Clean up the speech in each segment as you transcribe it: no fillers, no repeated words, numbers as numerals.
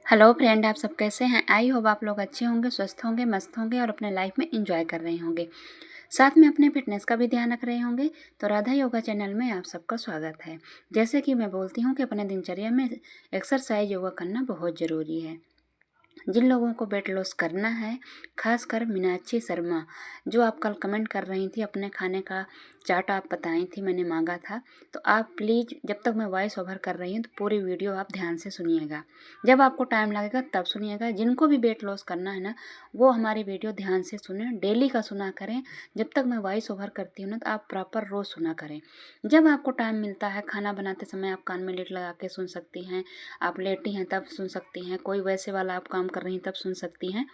Hello friend, आप सब कैसे हैं। आई होप आप लोग अच्छे होंगे, स्वस्थ होंगे, मस्त होंगे और अपने लाइफ में एंजॉय कर रहे होंगे। साथ में अपने फिटनेस का भी ध्यान रख रहे होंगे। तो राधा योगा चैनल में आप सबका स्वागत है। जैसे कि मैं बोलती हूँ कि अपने दिनचर्या में एक्सरसाइज योगा करना बहुत ज़रूरी है। जिन लोगों को वेट लॉस करना है, खासकर मीनाक्षी शर्मा, जो आप कल कमेंट कर रही थी, अपने खाने का चार्ट आप बताई थी, मैंने मांगा था। तो आप प्लीज़, जब तक मैं वॉइस ओवर कर रही हूँ तो पूरी वीडियो आप ध्यान से सुनिएगा। जब आपको टाइम लगेगा तब सुनिएगा। जिनको भी वेट लॉस करना है ना, वो हमारी वीडियो ध्यान से सुने, डेली का सुना करें। जब तक मैं वॉइस ओवर करती हूँ ना, तो आप प्रॉपर रोज़ सुना करें। जब आपको टाइम मिलता है, खाना बनाते समय आप कान में लीड लगा के सुन सकती हैं, आप लेटी हैं तब सुन सकती हैं, कोई वैसे वाला आप काम कर रही हैं तब सुन सकती हैं।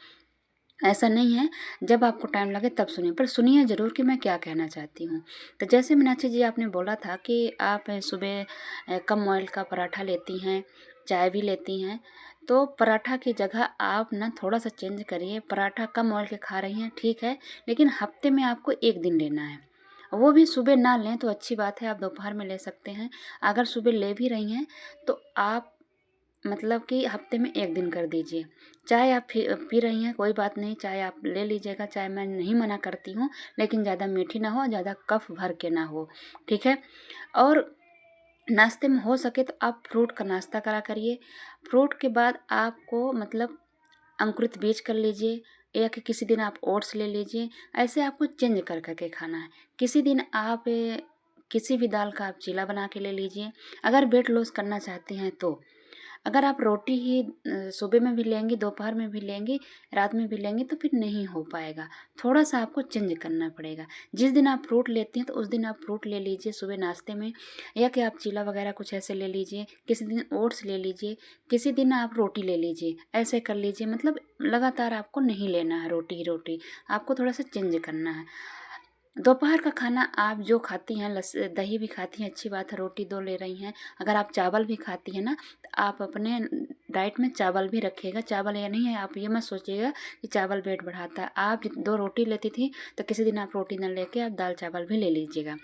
ऐसा नहीं है, जब आपको टाइम लगे तब सुनिए, पर सुनिए ज़रूर कि मैं क्या कहना चाहती हूँ। तो जैसे मीनाक्षी जी आपने बोला था कि आप सुबह कम ऑयल का पराठा लेती हैं, चाय भी लेती हैं। तो पराठा की जगह आप ना थोड़ा सा चेंज करिए। पराठा कम ऑयल के खा रही हैं, ठीक है, लेकिन हफ्ते में आपको एक दिन लेना है। वो भी सुबह ना लें तो अच्छी बात है, आप दोपहर में ले सकते हैं। अगर सुबह ले भी रही हैं तो आप मतलब कि हफ्ते में एक दिन कर दीजिए। चाय आप पी रही हैं, कोई बात नहीं, चाय आप ले लीजिएगा। चाय मैं नहीं मना करती हूँ, लेकिन ज़्यादा मीठी ना हो, ज़्यादा कफ भर के ना हो, ठीक है। और नाश्ते में हो सके तो आप फ्रूट का नाश्ता करा करिए। फ्रूट के बाद आपको मतलब अंकुरित बीज कर लीजिए, या कि किसी दिन आप ओट्स ले लीजिए। ऐसे आपको चेंज कर करके खाना है। किसी दिन आप किसी भी दाल का आप चीला बना के ले लीजिए, अगर वेट लॉस करना चाहती हैं तो। अगर आप रोटी ही सुबह में भी लेंगी, दोपहर में भी लेंगी, रात में भी लेंगी तो फिर नहीं हो पाएगा। थोड़ा सा आपको चेंज करना पड़ेगा। जिस दिन आप फ्रूट लेती हैं तो उस दिन आप फ्रूट ले लीजिए सुबह नाश्ते में, या कि आप चीला वगैरह कुछ ऐसे ले लीजिए। किसी दिन ओट्स ले लीजिए, किसी दिन आप रोटी ले लीजिए। ऐसे कर लीजिए, मतलब लगातार आपको नहीं लेना है रोटी ही रोटी, आपको थोड़ा सा चेंज करना है। दोपहर का खाना आप जो खाती हैं, दही भी खाती हैं, अच्छी बात है, रोटी 2 ले रही हैं। अगर आप चावल भी खाती हैं ना, तो आप अपने डाइट में चावल भी रखिएगा। चावल ये नहीं है, आप ये मत सोचिएगा कि चावल वेट बढ़ाता है। आप 2 रोटी लेती थी तो किसी दिन आप रोटी ना लेके आप दाल चावल भी ले लीजिएगा।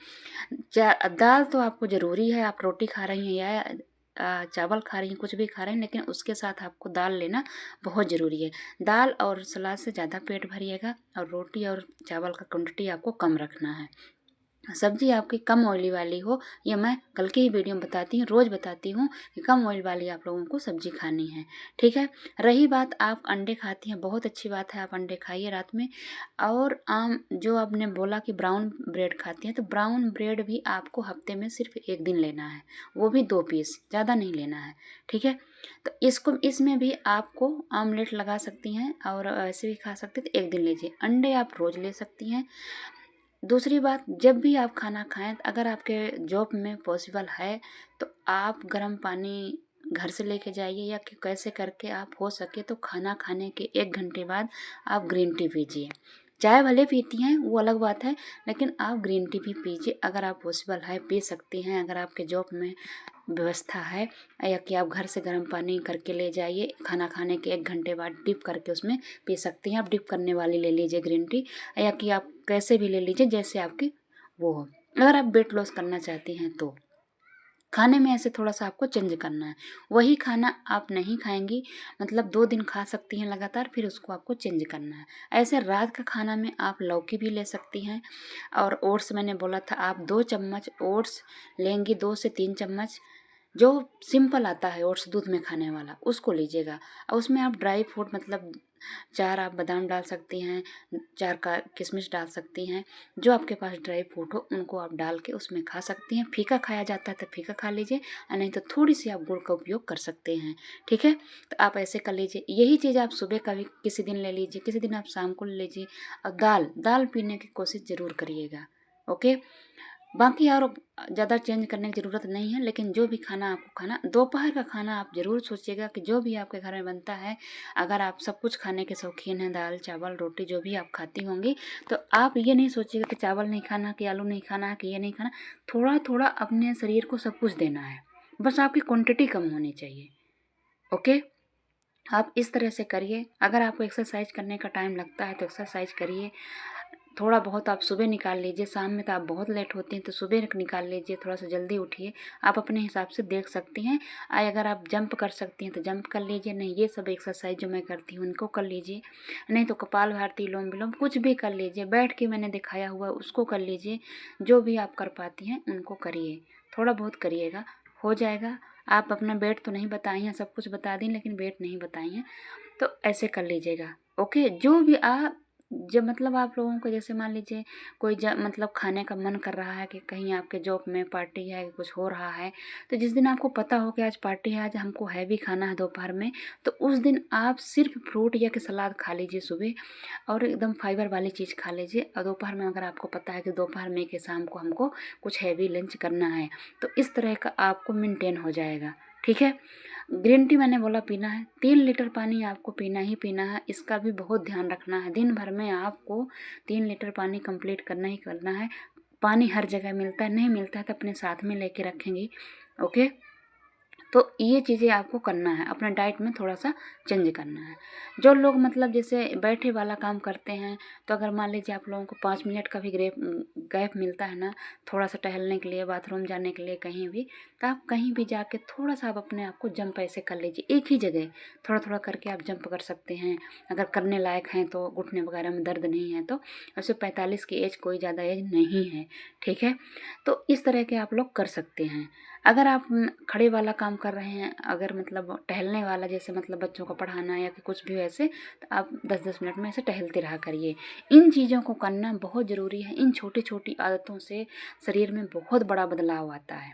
दाल तो आपको ज़रूरी है, आप रोटी खा रही हैं या चावल खा रही हैं, कुछ भी खा रही हैं, लेकिन उसके साथ आपको दाल लेना बहुत ज़रूरी है। दाल और सलाद से ज़्यादा पेट भरिएगा, और रोटी और चावल का क्वांटिटी आपको कम रखना है। सब्जी आपकी कम ऑयली वाली हो, ये मैं कल की ही वीडियो में बताती हूँ, रोज़ बताती हूँ कि कम ऑयल वाली आप लोगों को सब्जी खानी है, ठीक है। रही बात आप अंडे खाती हैं, बहुत अच्छी बात है, आप अंडे खाइए रात में। और जो आपने बोला कि ब्राउन ब्रेड खाती हैं, तो ब्राउन ब्रेड भी आपको हफ्ते में सिर्फ एक दिन लेना है, वो भी 2 पीस, ज़्यादा नहीं लेना है, ठीक है। तो इसमें भी आपको ऑमलेट लगा सकती हैं और ऐसे भी खा सकते हैं, तो एक दिन लीजिए। अंडे आप रोज़ ले सकती हैं। दूसरी बात, जब भी आप खाना खाएं, अगर आपके जॉब में पॉसिबल है तो आप गर्म पानी घर से लेके जाइए, या कि कैसे करके आप हो सके तो खाना खाने के 1 घंटे बाद आप ग्रीन टी पीजिए। चाय भले पीती हैं वो अलग बात है, लेकिन आप ग्रीन टी भी पीजिए, अगर आप पॉसिबल है पी सकती हैं। अगर आपके जॉब में व्यवस्था है, या कि आप घर से गर्म पानी करके ले जाइए, खाना खाने के 1 घंटे बाद डिप करके उसमें पी सकती हैं। आप डिप करने वाली ले लीजिए ग्रीन टी, या कि आप कैसे भी ले लीजिए जैसे आपकी वो हो। अगर आप वेट लॉस करना चाहती हैं तो खाने में ऐसे थोड़ा सा आपको चेंज करना है। वही खाना आप नहीं खाएंगी, मतलब 2 दिन खा सकती हैं लगातार, फिर उसको आपको चेंज करना है। ऐसे रात का खाना में आप लौकी भी ले सकती हैं। और ओट्स मैंने बोला था, आप 2 चम्मच ओट्स लेंगी, 2 से 3 चम्मच, जो सिंपल आता है ओट्स दूध में खाने वाला, उसको लीजिएगा। और उसमें आप ड्राई फ्रूट, मतलब 4 आप बादाम डाल सकती हैं, 4 का किशमिश डाल सकती हैं, जो आपके पास ड्राई फ्रूट हो उनको आप डाल के उसमें खा सकती हैं। फीका खाया जाता है तो फीका खा लीजिए, और नहीं तो थोड़ी सी आप गुड़ का उपयोग कर सकते हैं, ठीक है। तो आप ऐसे कर लीजिए। यही चीज़ आप सुबह का भी किसी दिन ले लीजिए, किसी दिन आप शाम को ले लीजिए। और दाल पीने की कोशिश ज़रूर करिएगा, ओके। बाकी और ज़्यादा चेंज करने की ज़रूरत नहीं है, लेकिन जो भी खाना आपको खाना, दोपहर का खाना आप ज़रूर सोचिएगा कि जो भी आपके घर में बनता है, अगर आप सब कुछ खाने के शौकीन हैं, दाल चावल रोटी जो भी आप खाती होंगी, तो आप ये नहीं सोचिएगा कि चावल नहीं खाना, कि आलू नहीं खाना, कि ये नहीं खाना। थोड़ा थोड़ा अपने शरीर को सब कुछ देना है, बस आपकी क्वांटिटी कम होनी चाहिए, ओके। आप इस तरह से करिए। अगर आपको एक्सरसाइज करने का टाइम लगता है तो एक्सरसाइज करिए। थोड़ा बहुत आप सुबह निकाल लीजिए, शाम में तो आप बहुत लेट होती हैं तो सुबह निकाल लीजिए, थोड़ा सा जल्दी उठिए। आप अपने हिसाब से देख सकती हैं। अगर आप जंप कर सकती हैं तो जंप कर लीजिए, नहीं ये सब एक्सरसाइज जो मैं करती हूँ उनको कर लीजिए, नहीं तो कपाल भारती, लोम विलोम कुछ भी कर लीजिए, बैठ के मैंने दिखाया हुआ उसको कर लीजिए। जो भी आप कर पाती हैं उनको करिए, थोड़ा बहुत करिएगा, हो जाएगा। आप अपना वेट तो नहीं बताई हैं, सब कुछ बता दी लेकिन वेट नहीं बताई हैं, तो ऐसे कर लीजिएगा। ओके, जो भी आप जब मतलब आप लोगों को जैसे मान लीजिए कोई मतलब खाने का मन कर रहा है कि कहीं आपके जॉब में पार्टी है, कुछ हो रहा है, तो जिस दिन आपको पता हो कि आज पार्टी है, आज हमको हैवी खाना है दोपहर में, तो उस दिन आप सिर्फ फ्रूट या कि सलाद खा लीजिए सुबह, और एकदम फाइबर वाली चीज़ खा लीजिए। और दोपहर में अगर आपको पता है कि दोपहर में कि शाम को हमको कुछ हैवी लंच करना है, तो इस तरह का आपको मेंटेन हो जाएगा। ठीक है। ग्रीन टी मैंने बोला पीना है, 3 लीटर पानी आपको पीना ही पीना है, इसका भी बहुत ध्यान रखना है। दिन भर में आपको 3 लीटर पानी कंप्लीट करना ही करना है। पानी हर जगह मिलता है, नहीं मिलता है तो अपने साथ में लेके रखेंगी। ओके, तो ये चीज़ें आपको करना है, अपना डाइट में थोड़ा सा चेंज करना है। जो लोग मतलब जैसे बैठे वाला काम करते हैं, तो अगर मान लीजिए आप लोगों को 5 मिनट का भी गैप मिलता है ना, थोड़ा सा टहलने के लिए, बाथरूम जाने के लिए, कहीं भी, तो आप कहीं भी जाके थोड़ा सा आप अपने आप को जंप ऐसे कर लीजिए, एक ही जगह थोड़ा थोड़ा करके आप जंप कर सकते हैं। अगर करने लायक हैं तो, घुटने वगैरह में दर्द नहीं है तो। वैसे 45 की एज कोई ज़्यादा एज नहीं है, ठीक है। तो इस तरह के आप लोग कर सकते हैं। अगर आप खड़े वाला काम कर रहे हैं, अगर मतलब टहलने वाला, जैसे मतलब बच्चों को पढ़ाना या कि कुछ भी वैसे, तो आप 10-10 मिनट में ऐसे टहलते रहा करिए। इन चीज़ों को करना बहुत ज़रूरी है। इन छोटी छोटी आदतों से शरीर में बहुत बड़ा बदलाव आता है।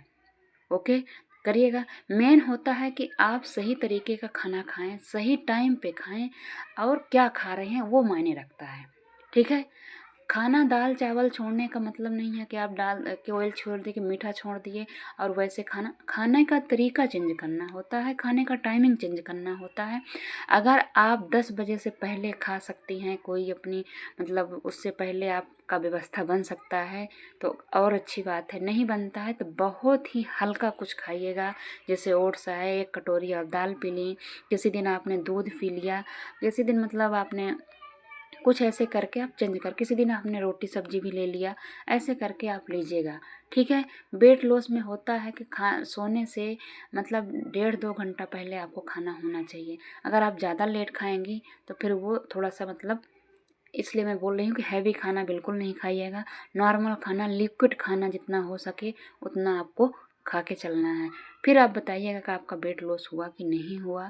ओके, करिएगा। मेन होता है कि आप सही तरीके का खाना खाएं, सही टाइम पे खाएं, और क्या खा रहे हैं वो मायने रखता है। ठीक है। खाना दाल चावल छोड़ने का मतलब नहीं है कि आप दाल के ऑयल छोड़ दिए, कि मीठा छोड़ दिए, और वैसे खाना, खाने का तरीका चेंज करना होता है, खाने का टाइमिंग चेंज करना होता है। अगर आप 10 बजे से पहले खा सकती हैं, कोई अपनी मतलब उससे पहले आपका व्यवस्था बन सकता है तो और अच्छी बात है। नहीं बनता है तो बहुत ही हल्का कुछ खाइएगा, जैसे ओट्स है, 1 कटोरी आप दाल पी ली, किसी दिन आपने दूध पी लिया, किसी दिन मतलब आपने कुछ ऐसे करके आप चेंज कर, किसी दिन आपने रोटी सब्जी भी ले लिया, ऐसे करके आप लीजिएगा। ठीक है। वेट लॉस में होता है कि सोने से मतलब 1.5-2 घंटा पहले आपको खाना होना चाहिए। अगर आप ज़्यादा लेट खाएंगी तो फिर वो थोड़ा सा मतलब, इसलिए मैं बोल रही हूँ कि हैवी खाना बिल्कुल नहीं खाइएगा। नॉर्मल खाना, लिक्विड खाना जितना हो सके उतना आपको खा के चलना है। फिर आप बताइएगा कि आपका वेट लॉस हुआ कि नहीं हुआ,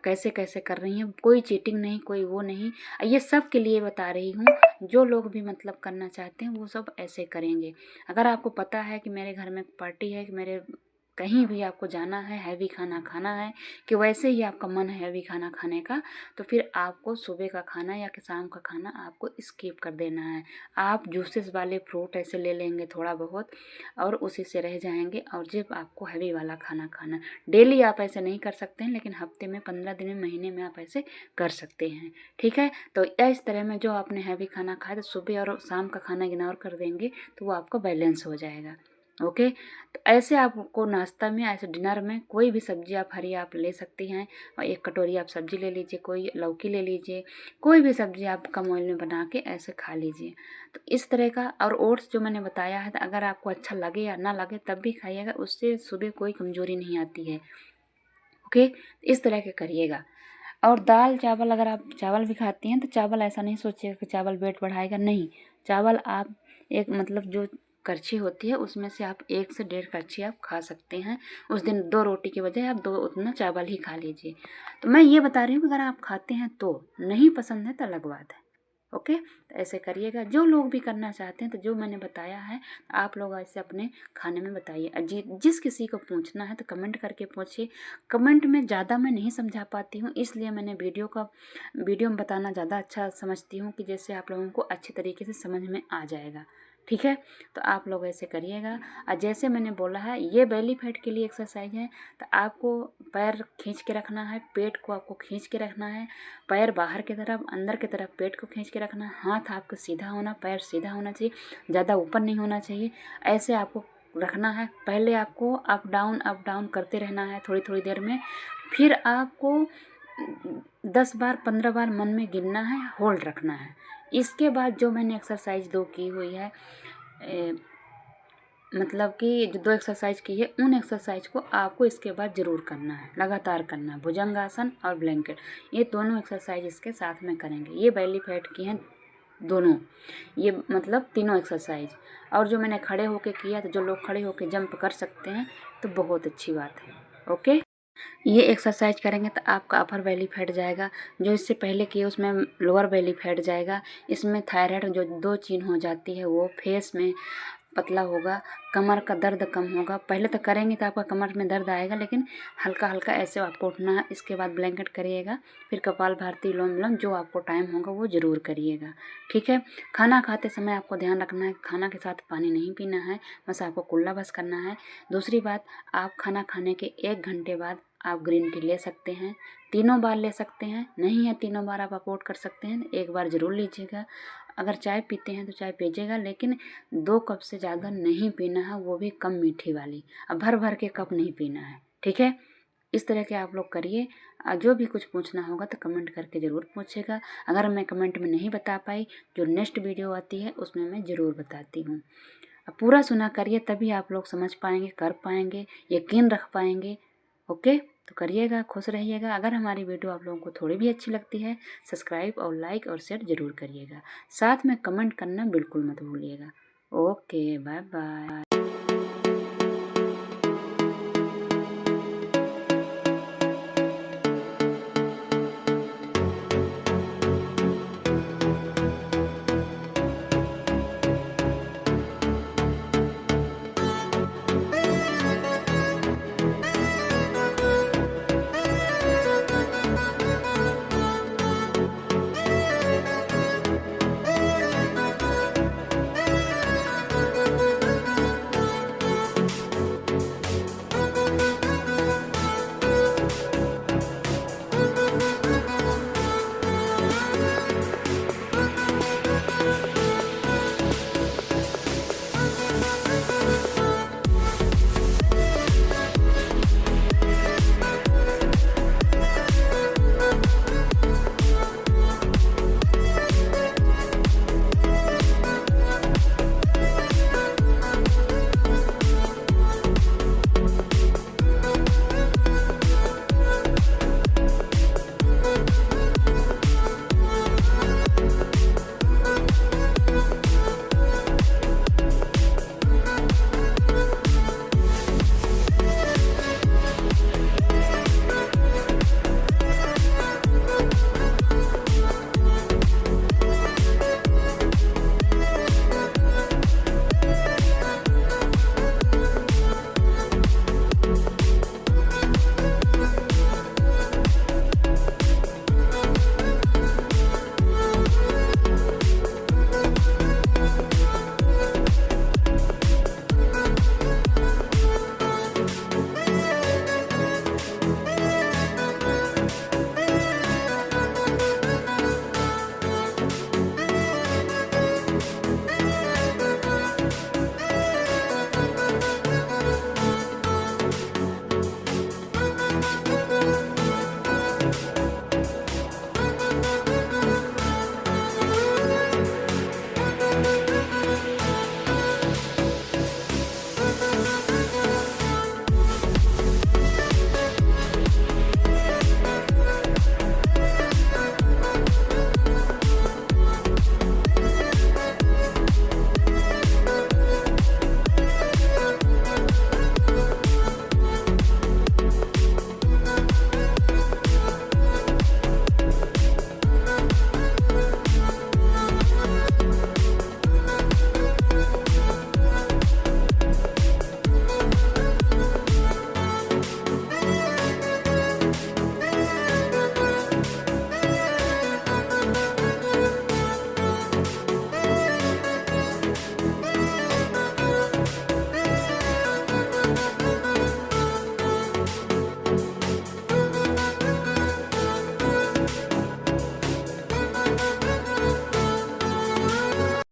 कैसे कैसे कर रही हैं। कोई चीटिंग नहीं, कोई वो नहीं, ये सब के लिए बता रही हूँ। जो लोग भी मतलब करना चाहते हैं वो सब ऐसे करेंगे। अगर आपको पता है कि मेरे घर में पार्टी है, कि मेरे कहीं भी आपको जाना है, हैवी खाना खाना है, कि वैसे ही आपका मन है हैवी खाना खाने का, तो फिर आपको सुबह का खाना या कि शाम का खाना आपको स्किप कर देना है। आप जूसेस वाले फ्रूट ऐसे ले लेंगे थोड़ा बहुत, और उसी से रह जाएंगे। और जब आपको हैवी वाला खाना खाना, डेली आप ऐसे नहीं कर सकते हैं, लेकिन हफ्ते में, 15 दिन में, महीने में आप ऐसे कर सकते हैं। ठीक है। तो इस तरह में जो आपने हैवी खाना खाया तो सुबह और शाम का खाना इग्नोर कर देंगे तो वो आपका बैलेंस हो जाएगा। ओके। तो ऐसे आपको नाश्ता में, ऐसे डिनर में कोई भी सब्जी आप हरी आप ले सकती हैं, और 1 कटोरी आप सब्जी ले लीजिए, कोई लौकी ले लीजिए, कोई भी सब्जी आप कम ऑयल में बना के ऐसे खा लीजिए। तो इस तरह का, और ओट्स जो मैंने बताया है, तो अगर आपको अच्छा लगे या ना लगे तब भी खाइएगा, उससे सुबह कोई कमजोरी नहीं आती है। ओके, इस तरह के करिएगा। और दाल चावल, अगर आप चावल भी खाती हैं तो चावल ऐसा नहीं सोचिएगा कि चावल वेट बढ़ाएगा, नहीं। चावल आप एक मतलब जो करछी होती है उसमें से आप 1 से 1.5 करछी आप खा सकते हैं। उस दिन 2 रोटी के बजाय आप 2 उतना चावल ही खा लीजिए। तो मैं ये बता रही हूँ कि अगर आप खाते हैं तो, नहीं पसंद है तो अलग बात है। ओके, तो ऐसे करिएगा। जो लोग भी करना चाहते हैं तो जो मैंने बताया है आप लोग ऐसे अपने खाने में बताइए। जिस किसी को पूछना है तो कमेंट करके पूछिए। कमेंट में ज़्यादा मैं नहीं समझा पाती हूँ, इसलिए मैंने वीडियो में बताना ज़्यादा अच्छा समझती हूँ, कि जैसे आप लोगों को अच्छे तरीके से समझ में आ जाएगा। ठीक है। तो आप लोग ऐसे करिएगा। और जैसे मैंने बोला है, ये बेली फैट के लिए एक्सरसाइज है। तो आपको पैर खींच के रखना है, पेट को आपको खींच के रखना है, पैर बाहर की तरफ, अंदर की तरफ पेट को खींच के रखना है, हाथ आपका सीधा होना, पैर सीधा होना चाहिए, ज़्यादा ऊपर नहीं होना चाहिए। ऐसे आपको रखना है। पहले आपको अप डाउन करते रहना है थोड़ी थोड़ी देर में। फिर आपको 10 बार 15 बार मन में गिनना है, होल्ड रखना है। इसके बाद जो मैंने एक्सरसाइज 2 की हुई है, मतलब कि जो 2 एक्सरसाइज की है, उन एक्सरसाइज को आपको इसके बाद ज़रूर करना है, लगातार करना है। भुजंगासन और ब्लैंकेट, ये दोनों एक्सरसाइज इसके साथ में करेंगे। ये बेली फैट की हैं दोनों, ये मतलब तीनों एक्सरसाइज। और जो मैंने खड़े होके किया, तो जो लोग खड़े होके जंप कर सकते हैं तो बहुत अच्छी बात है। ओके, ये एक्सरसाइज करेंगे तो आपका अपर बेली फैट जाएगा, जो इससे पहले किए उसमें लोअर बेली फैट जाएगा। इसमें थायराइड जो 2 चीन हो जाती है वो फेस में पतला होगा, कमर का दर्द कम होगा। पहले तो करेंगे तो आपका कमर में दर्द आएगा, लेकिन हल्का हल्का ऐसे आपको उठना है। इसके बाद ब्लैंकेट करिएगा, फिर कपालभाति, लोम विलोम, जो आपको टाइम होगा वो ज़रूर करिएगा। ठीक है। खाना खाते समय आपको ध्यान रखना है, खाना के साथ पानी नहीं पीना है, बस आपको कुल्ला बस करना है। दूसरी बात, आप खाना खाने के 1 घंटे बाद आप ग्रीन टी ले सकते हैं, 3 बार ले सकते हैं। नहीं है 3 बार आप अफोर्ड कर सकते हैं, 1 बार ज़रूर लीजिएगा। अगर चाय पीते हैं तो चाय पीजिएगा, लेकिन 2 कप से ज़्यादा नहीं पीना है, वो भी कम मीठी वाली। अब भर भर के कप नहीं पीना है। ठीक है। इस तरह के आप लोग करिए। जो भी कुछ पूछना होगा तो कमेंट करके ज़रूर पूछेगा। अगर मैं कमेंट में नहीं बता पाई, जो नेक्स्ट वीडियो आती है उसमें मैं ज़रूर बताती हूँ। अब पूरा सुना करिए, तभी आप लोग समझ पाएंगे, कर पाएंगे, यकीन रख पाएंगे। ओके, तो करिएगा, खुश रहिएगा। अगर हमारी वीडियो आप लोगों को थोड़ी भी अच्छी लगती है, सब्सक्राइब और लाइक और शेयर ज़रूर करिएगा। साथ में कमेंट करना बिल्कुल मत भूलिएगा। Okay, bye bye.